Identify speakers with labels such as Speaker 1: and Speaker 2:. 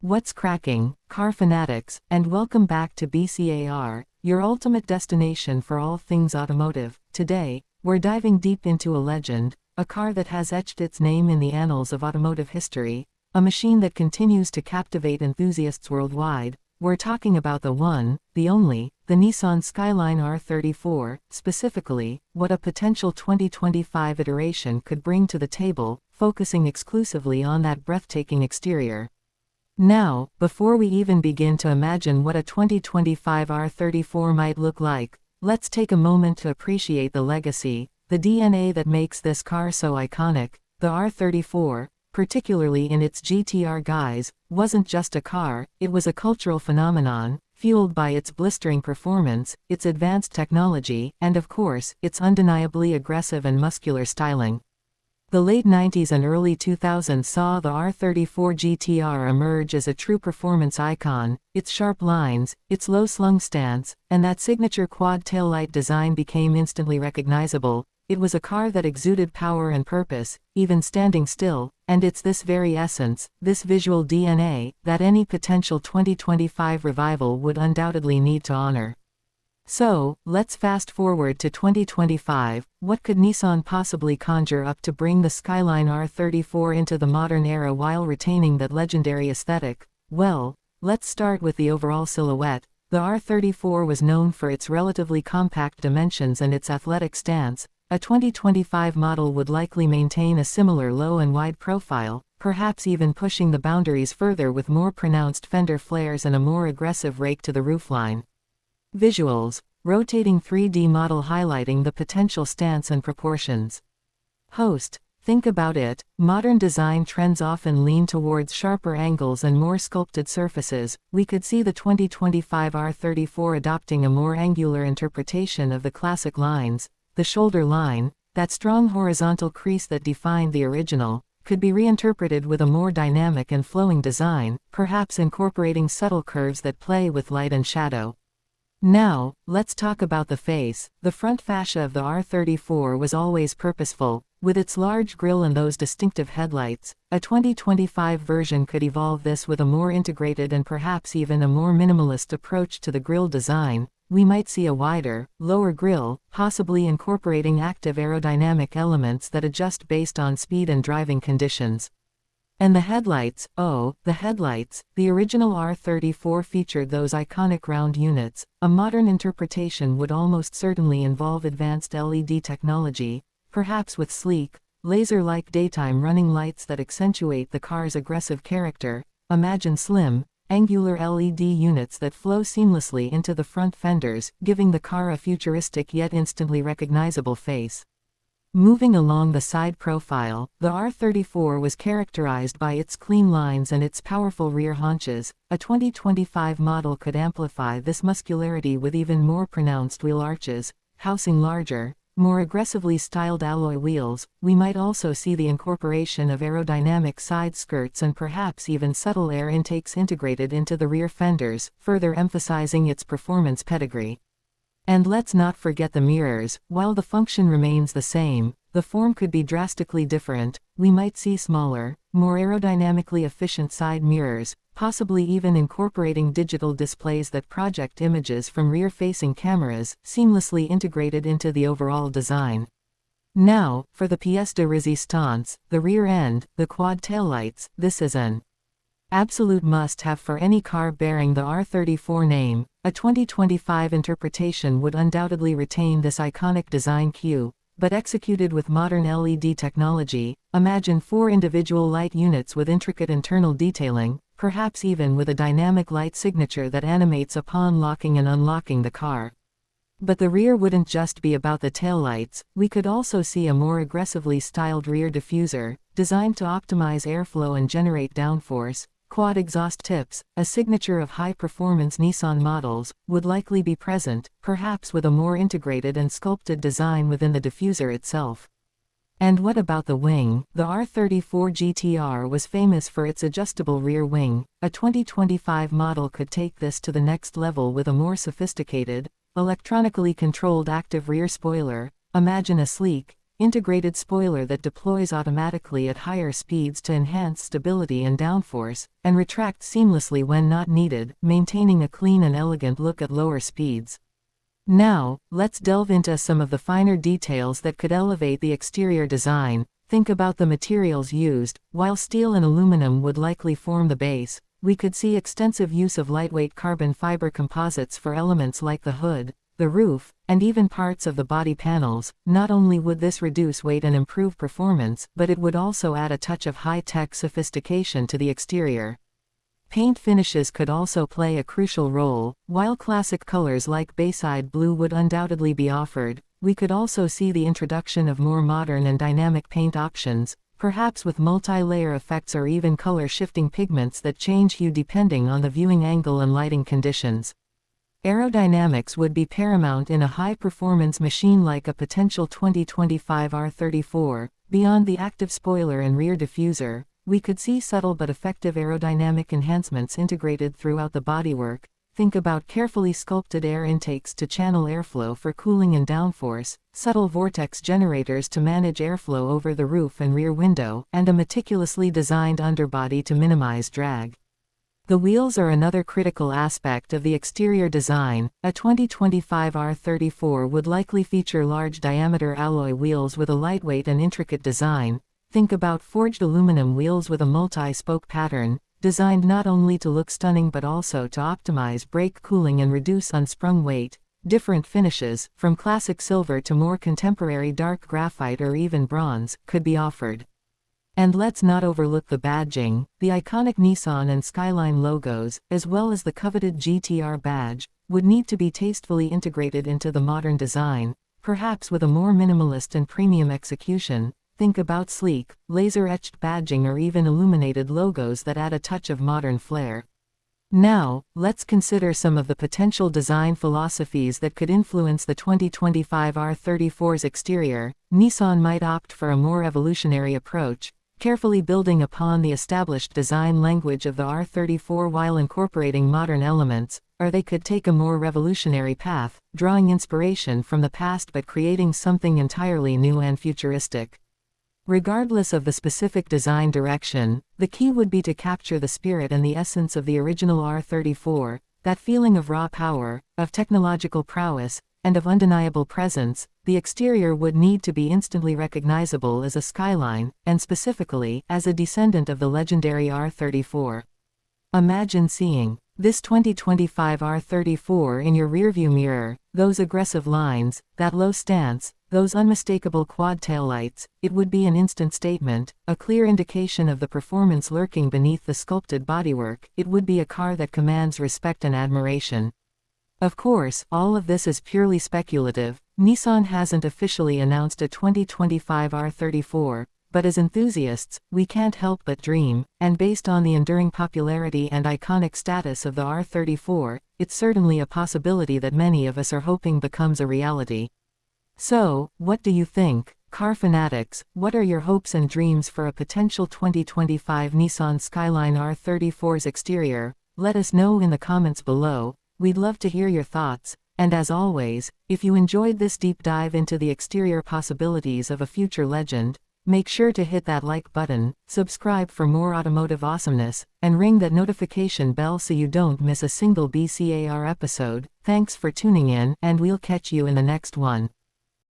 Speaker 1: What's cracking, car fanatics, and welcome back to BCAR, your ultimate destination for all things automotive. Today, we're diving deep into a legend, a car that has etched its name in the annals of automotive history, a machine that continues to captivate enthusiasts worldwide. We're talking about the one, the only, the Nissan Skyline R34, specifically, what a potential 2025 iteration could bring to the table, focusing exclusively on that breathtaking exterior. Now, before we even begin to imagine what a 2025 R34 might look like, let's take a moment to appreciate the legacy, the DNA that makes this car so iconic. The R34, particularly in its GTR guise, wasn't just a car, it was a cultural phenomenon, fueled by its blistering performance, its advanced technology, and of course, its undeniably aggressive and muscular styling. The late 90s and early 2000s saw the R34 GTR emerge as a true performance icon. Its sharp lines, its low-slung stance, and that signature quad taillight design became instantly recognizable. It was a car that exuded power and purpose, even standing still, and it's this very essence, this visual DNA, that any potential 2025 revival would undoubtedly need to honor. So, let's fast forward to 2025, what could Nissan possibly conjure up to bring the Skyline R34 into the modern era while retaining that legendary aesthetic? Well, let's start with the overall silhouette. The R34 was known for its relatively compact dimensions and its athletic stance. A 2025 model would likely maintain a similar low and wide profile, perhaps even pushing the boundaries further with more pronounced fender flares and a more aggressive rake to the roofline. Visuals. Rotating 3D model highlighting the potential stance and proportions. Host. Think about it, modern design trends often lean towards sharper angles and more sculpted surfaces. We could see the 2025 R34 adopting a more angular interpretation of the classic lines. The shoulder line, that strong horizontal crease that defined the original, could be reinterpreted with a more dynamic and flowing design, perhaps incorporating subtle curves that play with light and shadow. Now, let's talk about the face. The front fascia of the R34 was always purposeful, with its large grille and those distinctive headlights. A 2025 version could evolve this with a more integrated and perhaps even a more minimalist approach to the grille design. We might see a wider, lower grille, possibly incorporating active aerodynamic elements that adjust based on speed and driving conditions. And the headlights, oh, the headlights. The original R34 featured those iconic round units. A modern interpretation would almost certainly involve advanced LED technology, perhaps with sleek, laser-like daytime running lights that accentuate the car's aggressive character. Imagine slim, angular LED units that flow seamlessly into the front fenders, giving the car a futuristic yet instantly recognizable face. Moving along the side profile, the R34 was characterized by its clean lines and its powerful rear haunches. A 2025 model could amplify this muscularity with even more pronounced wheel arches, housing larger, more aggressively styled alloy wheels. We might also see the incorporation of aerodynamic side skirts and perhaps even subtle air intakes integrated into the rear fenders, further emphasizing its performance pedigree. And let's not forget the mirrors. While the function remains the same, the form could be drastically different. We might see smaller, more aerodynamically efficient side mirrors, possibly even incorporating digital displays that project images from rear-facing cameras, seamlessly integrated into the overall design. Now, for the pièce de résistance, the rear end, the quad taillights. This is an absolute must-have for any car bearing the R34 name. A 2025 interpretation would undoubtedly retain this iconic design cue, but executed with modern LED technology. Imagine 4 individual light units with intricate internal detailing, perhaps even with a dynamic light signature that animates upon locking and unlocking the car. But the rear wouldn't just be about the taillights. We could also see a more aggressively styled rear diffuser, designed to optimize airflow and generate downforce. Quad exhaust tips, a signature of high-performance Nissan models, would likely be present, perhaps with a more integrated and sculpted design within the diffuser itself. And what about the wing? The R34 GTR was famous for its adjustable rear wing. A 2025 model could take this to the next level with a more sophisticated, electronically controlled active rear spoiler. Imagine a sleek, integrated spoiler that deploys automatically at higher speeds to enhance stability and downforce, and retracts seamlessly when not needed, maintaining a clean and elegant look at lower speeds. Now, let's delve into some of the finer details that could elevate the exterior design. Think about the materials used. While steel and aluminum would likely form the base, we could see extensive use of lightweight carbon fiber composites for elements like the hood, the roof, and even parts of the body panels. Not only would this reduce weight and improve performance, but it would also add a touch of high-tech sophistication to the exterior. Paint finishes could also play a crucial role. While classic colors like Bayside Blue would undoubtedly be offered, we could also see the introduction of more modern and dynamic paint options, perhaps with multi-layer effects or even color-shifting pigments that change hue depending on the viewing angle and lighting conditions. Aerodynamics would be paramount in a high-performance machine like a potential 2025 R34. Beyond the active spoiler and rear diffuser, we could see subtle but effective aerodynamic enhancements integrated throughout the bodywork. Think about carefully sculpted air intakes to channel airflow for cooling and downforce, subtle vortex generators to manage airflow over the roof and rear window, and a meticulously designed underbody to minimize drag. The wheels are another critical aspect of the exterior design. A 2025 R34 would likely feature large diameter alloy wheels with a lightweight and intricate design. Think about forged aluminum wheels with a multi-spoke pattern, designed not only to look stunning but also to optimize brake cooling and reduce unsprung weight. Different finishes, from classic silver to more contemporary dark graphite or even bronze, could be offered. And let's not overlook the badging. The iconic Nissan and Skyline logos, as well as the coveted GTR badge, would need to be tastefully integrated into the modern design, perhaps with a more minimalist and premium execution. Think about sleek, laser-etched badging or even illuminated logos that add a touch of modern flair. Now, let's consider some of the potential design philosophies that could influence the 2025 R34's exterior. Nissan might opt for a more evolutionary approach, carefully building upon the established design language of the R34 while incorporating modern elements, or they could take a more revolutionary path, drawing inspiration from the past but creating something entirely new and futuristic. Regardless of the specific design direction, the key would be to capture the spirit and the essence of the original R34, that feeling of raw power, of technological prowess, and of undeniable presence. The exterior would need to be instantly recognizable as a Skyline, and specifically, as a descendant of the legendary R34. Imagine seeing this 2025 R34 in your rearview mirror, those aggressive lines, that low stance, those unmistakable quad taillights. It would be an instant statement, a clear indication of the performance lurking beneath the sculpted bodywork. It would be a car that commands respect and admiration. Of course, all of this is purely speculative. Nissan hasn't officially announced a 2025 R34, but as enthusiasts, we can't help but dream, and based on the enduring popularity and iconic status of the R34, it's certainly a possibility that many of us are hoping becomes a reality. So, what do you think? Car fanatics, what are your hopes and dreams for a potential 2025 Nissan Skyline R34's exterior? Let us know in the comments below. We'd love to hear your thoughts. And as always, if you enjoyed this deep dive into the exterior possibilities of a future legend, make sure to hit that like button, subscribe for more automotive awesomeness, and ring that notification bell so you don't miss a single BCAR episode. Thanks for tuning in, and we'll catch you in the next one.